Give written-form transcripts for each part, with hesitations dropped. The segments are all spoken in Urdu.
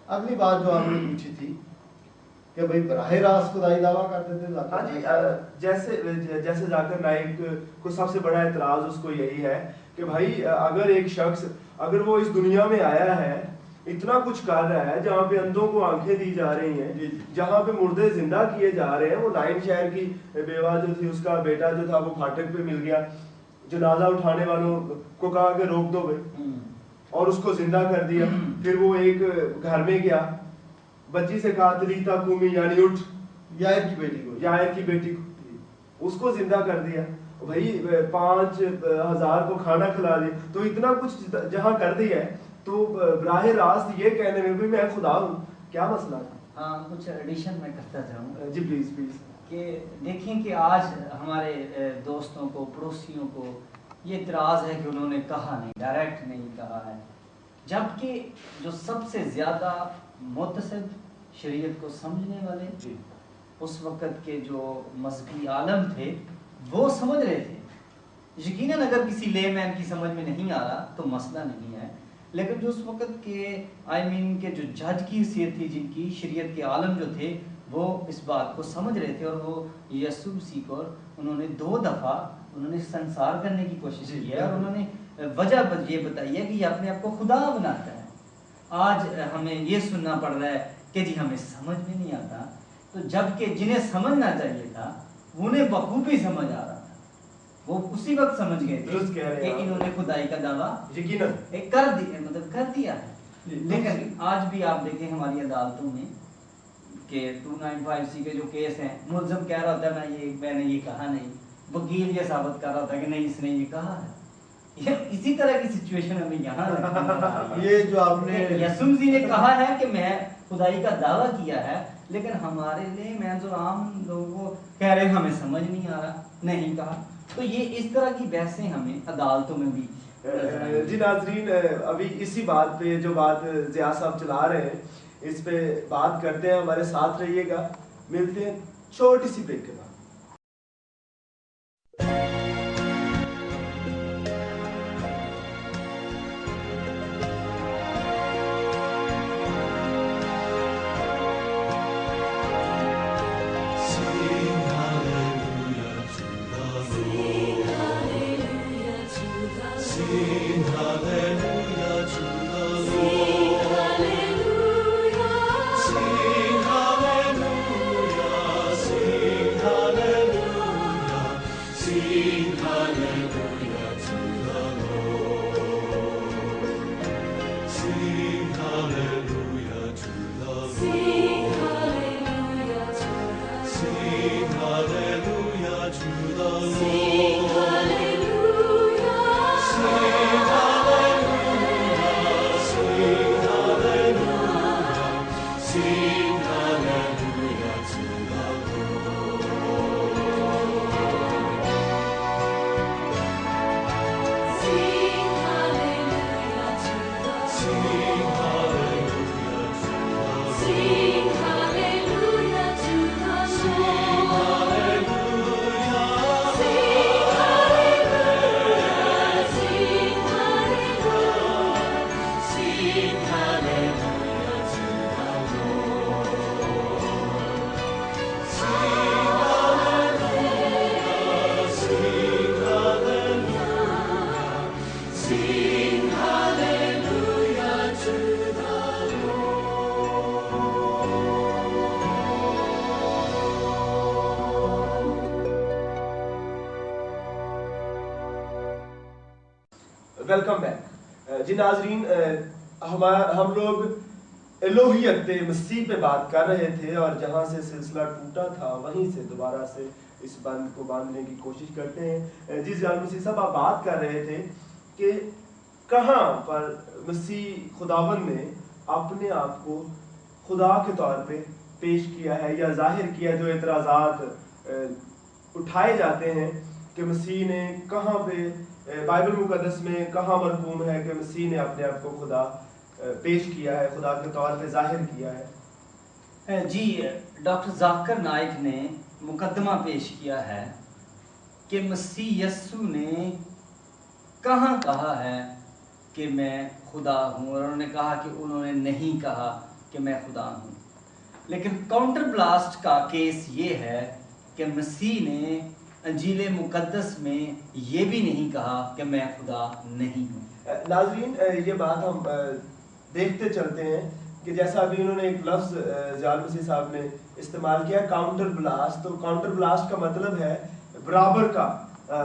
اگلی بات جو آپ نے پوچھی تھی کہ بھائی براہ راست خدائی دعویٰ کرتے تھے. ہاں جی، جیسے ذاکر نائک کو سب سے بڑا اعتراض اس کو یہی ہے کہ بھائی اگر ایک شخص اگر وہ اس دنیا میں آیا ہے، اتنا کچھ کر رہا ہے، جہاں پہ اندھوں کو آنکھیں دی جا رہی ہیں، جہاں پہ مردے زندہ کیے جا رہے ہیں. وہ نائن شہر کی بیوہ جو تھی، اس کا بیٹا جو تھا وہ پھاٹک پہ مل گیا، جنازہ اٹھانے والوں کو کہا کہ روک دو بھائی، اور اس کو زندہ کر دیا. پھر وہ ایک گھر میں گیا، بچی سے کہا تلیتا قومی، یعنی اٹھ، یائر کی بیٹی کو اس کو زندہ کر دیا. بھائی 5,000 کو کھانا کھلا دیا. تو اتنا کچھ جہاں کر دیا ہے، تو براہ راست یہ کہنے میں بھی میں خدا ہوں، کیا مسئلہ ہے؟ ہاں، کچھ ایڈیشن میں کرتا چاہوں. جی پلیز پلیز. کہ دیکھیں کہ آج ہمارے دوستوں کو، پڑوسیوں کو یہ اعتراض ہے کہ انہوں نے کہا نہیں، ڈائریکٹ نہیں کہا ہے، جبکہ جو سب سے زیادہ متصد شریعت کو سمجھنے والے اس وقت کے جو مذہبی عالم تھے وہ سمجھ رہے تھے. یقیناً اگر کسی لے مین کی سمجھ میں نہیں آ رہا تو مسئلہ نہیں ہے، لیکن جو اس وقت کے کے جو جج کی حیثیت تھی، جن کی شریعت کے عالم جو تھے، وہ اس بات کو سمجھ رہے تھے. اور وہ یسوع مسیح کو انہوں نے 2 دفعہ انہوں نے سنسار کرنے کی کوشش کی ہے، اور انہوں نے وجہ یہ بتائی ہے کہ یہ اپنے آپ کو خدا بناتا ہے. آج ہمیں یہ سننا پڑ رہا ہے کہ جی ہمیں سمجھ میں نہیں آتا، تو جب کہ جنہیں سمجھنا چاہیے تھا انہیں بخوبی سمجھ آ رہا تھا. وہ اسی وقت سمجھ گئے تھے کہ انہوں نے خدائی کا دعویٰ کر دیا ہے. لیکن آج بھی آپ دیکھیں ہماری عدالتوں میں کہ 295C کے جو کیس ہیں، ملزم کہہ رہا ہوتا ہے میں نے یہ کہا نہیں، وکیل یہ ثابت کر رہا ہوتا ہے کہ نہیں اس نے یہ کہا ہے. اسی طرح کی سچویشن ہمیں یہاں یہ جو آپ نے یسوع مسیح نے کہا ہے کہ میں خدائی کا دعویٰ کیا ہے، لیکن ہمارے لیے میں جو عام لوگوں کو کہہ رہے ہمیں سمجھ نہیں آ رہا، نہیں کہا. تو یہ اس طرح کی بحثیں ہمیں عدالتوں میں بھی. جی ناظرین، ابھی اسی بات پہ جو بات ضیاء صاحب چلا رہے ہیں اس پہ بات کرتے ہیں. ہمارے ساتھ رہیے گا، ملتے ہیں چھوٹی سی بریک کے بعد. Welcome back. جی ناظرین، ہم لوگ الوہیت مسیح پہ بات کر رہے تھے، اور جہاں سے سلسلہ ٹوٹا تھا وہیں سے دوبارہ سے اس بند کو باندھنے کی کوشش کرتے ہیں. جی ضیاء مسیح صاحب، آپ بات کر رہے تھے کہ کہاں پر مسیح خداوند نے اپنے آپ کو خدا کے طور پہ پیش کیا ہے یا ظاہر کیا. جو اعتراضات اٹھائے جاتے ہیں کہ مسیح نے کہاں پہ بائبل مقدس میں کہاں مرقوم ہے کہ مسیح نے اپنے آپ کو خدا پیش کیا ہے، خدا کے طور پہ ظاہر کیا ہے؟ جی، ڈاکٹر ذاکر نائک نے مقدمہ پیش کیا ہے کہ مسیح یسوع نے کہاں کہا ہے کہ میں خدا ہوں، اور انہوں نے کہا کہ انہوں نے نہیں کہا کہ کہ میں خدا ہوں. لیکن کاؤنٹر بلاسٹ کا کیس یہ ہے کہ مسیح نے انجیل مقدس میں یہ بھی نہیں کہا کہ میں خدا نہیں ہوں. ناظرین یہ بات ہم دیکھتے چلتے ہیں کہ جیسا ابھی انہوں نے ایک لفظ جال مسیح صاحب نے استعمال کیا کاؤنٹر بلاسٹ. تو کاؤنٹر بلاسٹ کا مطلب ہے برابر کا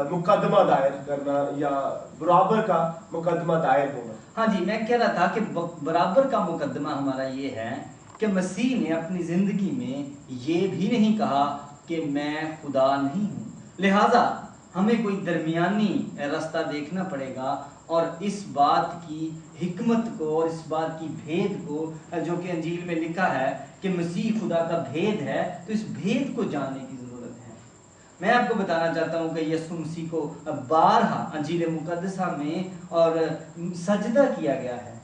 مقدمہ دائر کرنا یا برابر کا مقدمہ دائر ہونا. ہاں جی، میں کہہ رہا تھا کہ برابر کا مقدمہ ہمارا یہ ہے کہ مسیح نے اپنی زندگی میں یہ بھی نہیں کہا کہ میں خدا نہیں ہوں. لہٰذا ہمیں کوئی درمیانی راستہ دیکھنا پڑے گا اور اس بات کی حکمت کو اور اس بات کی بھید کو جو کہ انجیل میں لکھا ہے کہ مسیح خدا کا بھید ہے، تو اس بھید کو جاننے کی ضرورت ہے. میں آپ کو بتانا چاہتا ہوں کہ یسوع مسیح کو بارہا انجیل مقدسہ میں اور سجدہ کیا گیا ہے،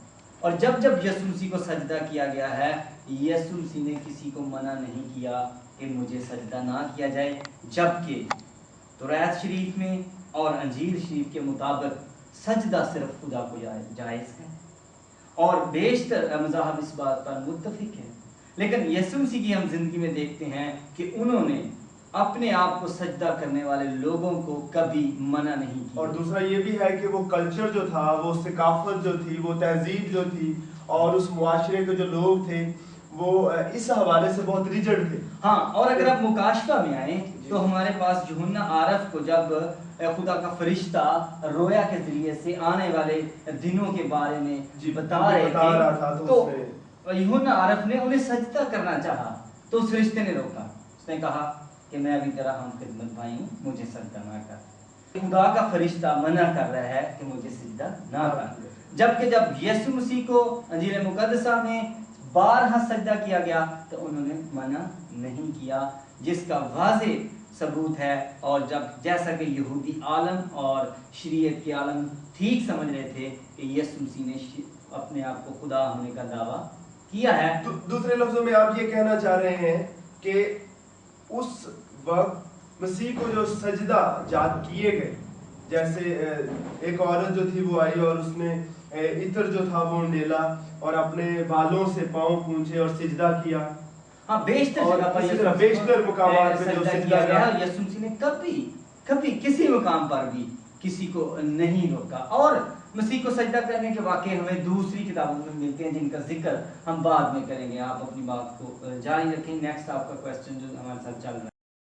اور جب جب یسوع مسیح کو سجدہ کیا گیا ہے یسوع مسیح نے کسی کو منع نہیں کیا کہ مجھے سجدہ نہ کیا جائے، جبکہ توریت شریف میں اور انجیل شریف کے مطابق سجدہ صرف خدا کو جائز ہے اور بیشتر مذاہب اس بات پر متفق ہے. لیکن یسوع مسیح کی ہم زندگی میں دیکھتے ہیں کہ انہوں نے اپنے آپ کو سجدہ کرنے والے لوگوں کو کبھی منع نہیں کیا. اور دوسرا یہ بھی ہے کہ وہ کلچر جو تھا، وہ ثقافت جو تھی، وہ تہذیب جو تھی اور اس معاشرے کے جو لوگ تھے وہ اس حوالے سے بہت ریجڈ تھے. ہاں، اور اگر آپ مکاشفہ میں آئیں تو ہمارے پاس یوحنا عارف کو جب خدا کا فرشتہ رویا کے ذریعے سے آنے والے دنوں کے بارے میں بتا رہے تھے تو یوحنا عارف نے انہیں سجدہ کرنا چاہا تو اس فرشتے نے روکا. اس نے کہا کہ میں ابھی تیرا ہم خدمت بھائی ہوں، مجھے سجدہ نہ کر. خدا کا فرشتہ منع کر رہا ہے کہ مجھے سجدہ نہ کر، جبکہ جب یسوع مسیح کو انجیل مقدسہ میں بارہا سجدہ کیا گیا تو انہوں نے منع نہیں کیا، جس کا واضح ثبوت ہے. اور جب جیسا کہ یہودی عالم اور شریعت کے عالم ٹھیک سمجھ رہے تھے کہ یسوع مسیح نے اپنے آپ کو خدا ہونے کا دعویٰ کیا ہے. دوسرے لفظوں میں آپ یہ کہنا چاہ رہے ہیں کہ اس وقت مسیح کو جو سجدہ جات کیے گئے، جیسے ایک عورت جو تھی وہ آئی اور اس نے عطر جو تھا وہ ڈیلا اور اپنے بالوں سے پاؤں پونچھے اور سجدہ کیا. ہاں، بیشتر جگہ پر بیشتر مقامات پہ جو سجدہ کیا اور یسوع مسیح نے کبھی کسی مقام پر بھی کسی کو نہیں روکا. اور مسیح کو سجدہ کرنے کے واقعے ہمیں دوسری کتابوں میں ملتے ہیں جن کا ذکر ہم بعد میں کریں گے. آپ اپنی بات کو جاری رکھیں. نیکسٹ آپ کا کوسچن جو ہمارے ساتھ چل رہا ہے.